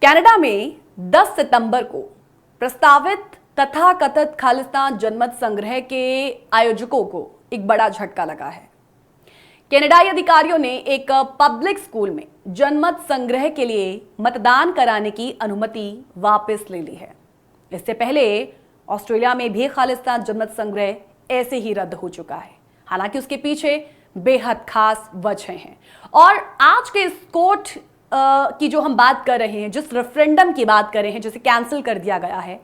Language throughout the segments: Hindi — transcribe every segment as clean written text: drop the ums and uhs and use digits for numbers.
कनाडा में 10 सितंबर को प्रस्तावित तथाकथित खालिस्तान जनमत संग्रह के आयोजकों को एक बड़ा झटका लगा है। कनाडाई अधिकारियों ने एक पब्लिक स्कूल में जनमत संग्रह के लिए मतदान कराने की अनुमति वापस ले ली है। इससे पहले ऑस्ट्रेलिया में भी खालिस्तान जनमत संग्रह ऐसे ही रद्द हो चुका है। हालांकि उसके पीछे बेहद खास वजह हैं और आज के इस कोर्ट की जो हम बात कर रहे हैं, जिस रेफरेंडम की बात कर रहे हैं जिसे कैंसिल कर दिया गया है,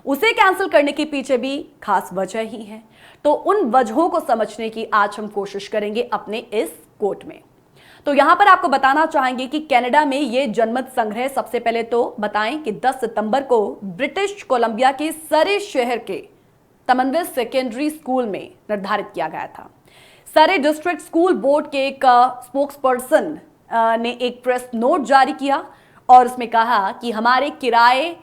उसे कैंसिल करने के पीछे भी खास वजह ही है। तो उन वजहों को समझने की आज हम कोशिश करेंगे अपने इस कोर्ट में। तो यहां पर आपको बताना चाहेंगे कि कनाडा में ये जनमत संग्रह सबसे पहले तो बताएं कि 10 सितंबर को ब्रिटिश कोलंबिया के सरे शहर के तमनविस सेकेंडरी स्कूल में निर्धारित किया गया था। सरे डिस्ट्रिक्ट स्कूल बोर्ड के एक स्पोक्सपर्सन ने एक प्रेस नोट जारी किया और उसमें कहा कि हमारे किराए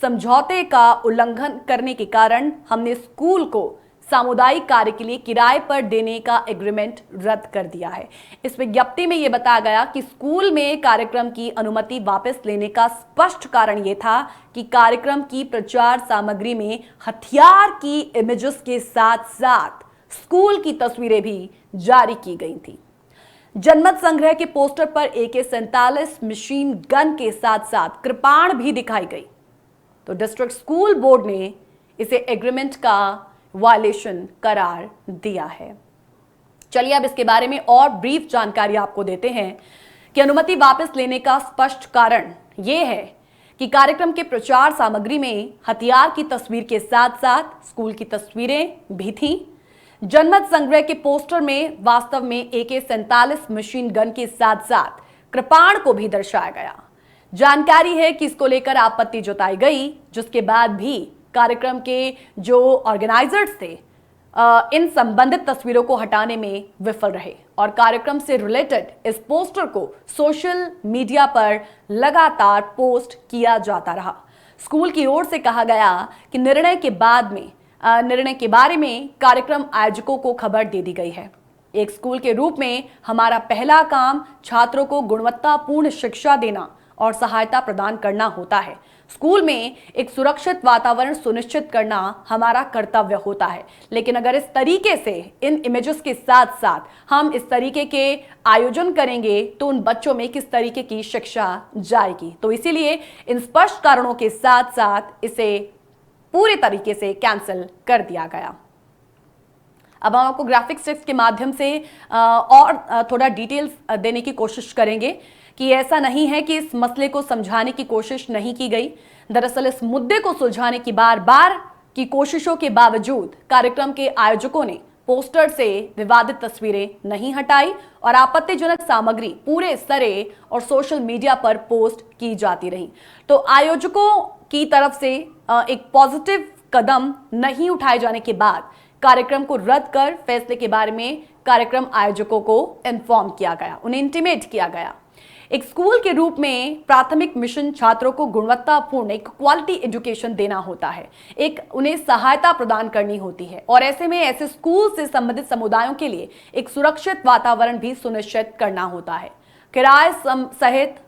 समझौते का उल्लंघन करने के कारण हमने स्कूल को सामुदायिक कार्य के लिए किराए पर देने का एग्रीमेंट रद्द कर दिया है। इस विज्ञप्ति में यह बताया गया कि स्कूल में कार्यक्रम की अनुमति वापस लेने का स्पष्ट कारण यह था कि कार्यक्रम की प्रचार सामग्री में हथियार की इमेजेस के साथ साथ स्कूल की तस्वीरें भी जारी की गई थी। जनमत संग्रह के पोस्टर पर AK-47 मशीन गन के साथ साथ कृपाण भी दिखाई गई। तो डिस्ट्रिक्ट स्कूल बोर्ड ने इसे एग्रीमेंट का वायलेशन करार दिया है। चलिए अब इसके बारे में और ब्रीफ जानकारी आपको देते हैं कि अनुमति वापस लेने का स्पष्ट कारण यह है कि कार्यक्रम के प्रचार सामग्री में हथियार की तस्वीर के साथ साथ स्कूल की तस्वीरें भी थीं। जनमत संग्रह के पोस्टर में वास्तव में AK-47 मशीन गन के साथ साथ कृपाण को भी दर्शाया गया। जानकारी है कि इसको लेकर आपत्ति जताई गई, जिसके बाद भी कार्यक्रम के जो ऑर्गेनाइजर्स थे इन संबंधित तस्वीरों को हटाने में विफल रहे और कार्यक्रम से रिलेटेड इस पोस्टर को सोशल मीडिया पर लगातार पोस्ट किया जाता रहा। स्कूल की ओर से कहा गया कि निर्णय के बारे में कार्यक्रम आयोजकों को खबर दे दी गई है। एक स्कूल के रूप में हमारा पहला काम छात्रों को गुणवत्तापूर्ण शिक्षा देना और सहायता प्रदान करना होता है। स्कूल में एक सुरक्षित वातावरण सुनिश्चित करना हमारा कर्तव्य होता है। लेकिन अगर इस तरीके से इन इमेजेस के साथ साथ हम इस तरीके के आयोजन करेंगे तो उन बच्चों में किस तरीके की शिक्षा जाएगी। तो इसीलिए इन स्पष्ट कारणों के साथ साथ इसे पूरे तरीके से कैंसिल कर दिया गया। अब हम आपको ग्राफिक्स टेक्स्ट के माध्यम से और थोड़ा डिटेल्स देने की कोशिश करेंगे कि ऐसा नहीं है कि इस मसले को समझाने की कोशिश नहीं की गई। दरअसल इस मुद्दे को सुलझाने की बार बार की कोशिशों के बावजूद कार्यक्रम के आयोजकों ने पोस्टर से विवादित तस्वीरें नहीं हटाई और आपत्तिजनक सामग्री पूरे सरे और सोशल मीडिया पर पोस्ट की जाती रही। तो आयोजकों की तरफ से एक पॉजिटिव कदम नहीं उठाए जाने के बाद कार्यक्रम को रद्द कर फैसले के बारे में कार्यक्रम आयोजकों को इन्फॉर्म किया गया, उन्हें इंटीमेट किया गया। एक स्कूल के रूप में प्राथमिक मिशन छात्रों को गुणवत्तापूर्ण एक क्वालिटी एजुकेशन देना होता है, एक उन्हें सहायता प्रदान करनी होती है और ऐसे में ऐसे स्कूल से संबंधित समुदायों के लिए एक सुरक्षित वातावरण भी सुनिश्चित करना होता है। किराए सहित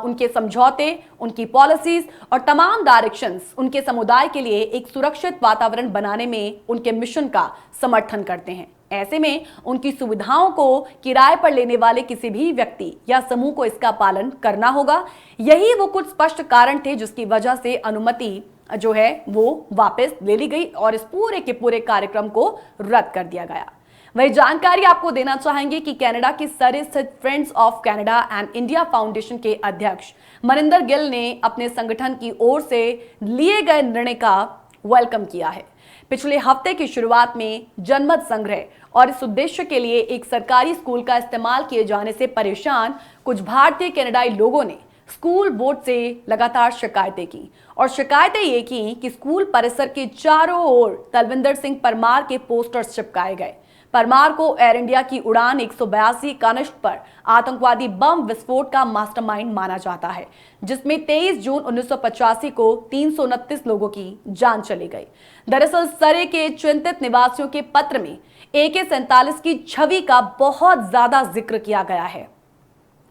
उनके समझौते, उनकी पॉलिसीज और तमाम डायरेक्शंस उनके समुदाय के लिए एक सुरक्षित वातावरण बनाने में उनके मिशन का समर्थन करते हैं। ऐसे में उनकी सुविधाओं को किराए पर लेने वाले किसी भी व्यक्ति या समूह को इसका पालन करना होगा। यही वो कुछ स्पष्ट कारण थे जिसकी वजह से अनुमति जो है वो वापस ले ली गई और इस पूरे के पूरे कार्यक्रम को रद्द कर दिया गया। वही जानकारी आपको देना चाहेंगे कि कनाडा के सरे स्थित friends of Canada and India foundation के अध्यक्ष मनिंदर गिल ने अपने संगठन की ओर से लिए गए निर्णय का वेलकम किया है। पिछले हफ्ते की शुरुआत में जनमत संग्रह और इस उद्देश्य के लिए एक सरकारी स्कूल का इस्तेमाल किए जाने से परेशान कुछ भारतीय कनाडाई लोगों ने स्कूल बोर्ड से लगातार शिकायतें की और शिकायतें ये की कि स्कूल परिसर के चारों ओर तलविंदर सिंह परमार के पोस्टर्स चिपकाए गए। परमार को एयर इंडिया की उड़ान 182 कनिष्क पर आतंकवादी बम विस्फोट का मास्टरमाइंड माना जाता है, जिसमें 23 जून 1985 को 329 लोगों की जान चली गई। दरअसल सरे के चिंतित निवासियों के पत्र में AK-47 की छवि का बहुत ज्यादा जिक्र किया गया है।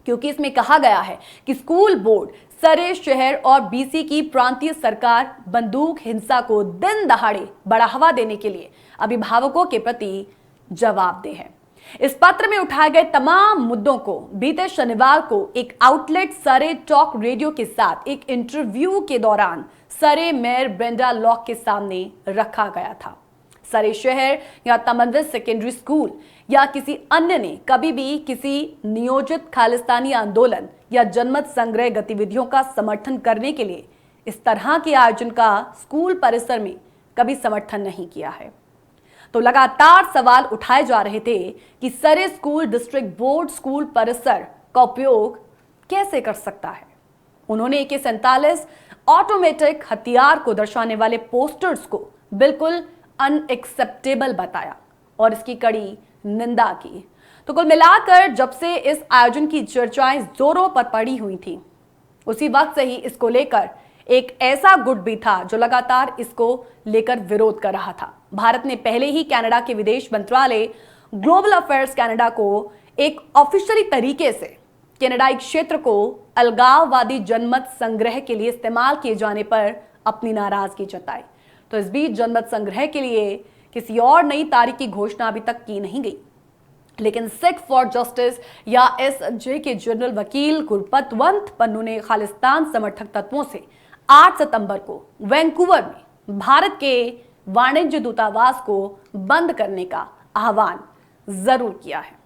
क्योंकि इसमें कहा गया है कि स्कूल बोर्ड सरे शहर और बीसी की प्रांतीय सरकार बंदूक हिंसा को दिन दहाड़े बढ़ावा देने के लिए अभिभावकों के प्रति जवाबदेह है। इस पत्र में उठाए गए तमाम मुद्दों को बीते शनिवार को एक आउटलेट सरे टॉक रेडियो के साथ एक इंटरव्यू के दौरान सरे मेयर ब्रेंडा लॉक के सामने रखा गया था। सरे शहर या तमंदर सेकेंडरी स्कूल या किसी अन्य ने कभी भी किसी नियोजित खालिस्तानी आंदोलन या जनमत संग्रह गतिविधियों का समर्थन करने के लिए इस तरह के आयोजन का स्कूल परिसर में कभी समर्थन नहीं किया है। तो लगातार सवाल उठाए जा रहे थे कि सरे स्कूल डिस्ट्रिक्ट बोर्ड स्कूल परिसर का उपयोग कैसे कर सकता है। उन्होंने AK-47 ऑटोमेटिक हथियार को दर्शाने वाले पोस्टर्स को बिल्कुल अनएक्सेप्टेबल बताया और इसकी कड़ी निंदा की। तो कुल मिलाकर जब से इस आयोजन की चर्चाएं जोरों पर पड़ी हुई थी, उसी वक्त से ही इसको लेकर एक ऐसा गुट भी था जो लगातार इसको लेकर विरोध कर रहा था। भारत ने पहले ही कनाडा के विदेश मंत्रालय ग्लोबल अफेयर्स कनाडा को एक ऑफिशियली तरीके से कनाडाई क्षेत्र को अलगाववादी जनमत संग्रह के लिए इस्तेमाल किए जाने पर अपनी नाराजगी जताई। तो इस बीच जनमत संग्रह के लिए किसी और नई तारीख की घोषणा अभी तक की नहीं गई, लेकिन सिख फॉर जस्टिस या SJ के जनरल वकील गुरपतवंत पन्नू ने खालिस्तान समर्थक तत्वों से 8 सितंबर को वैंकूवर में भारत के वाणिज्य दूतावास को बंद करने का आह्वान जरूर किया है।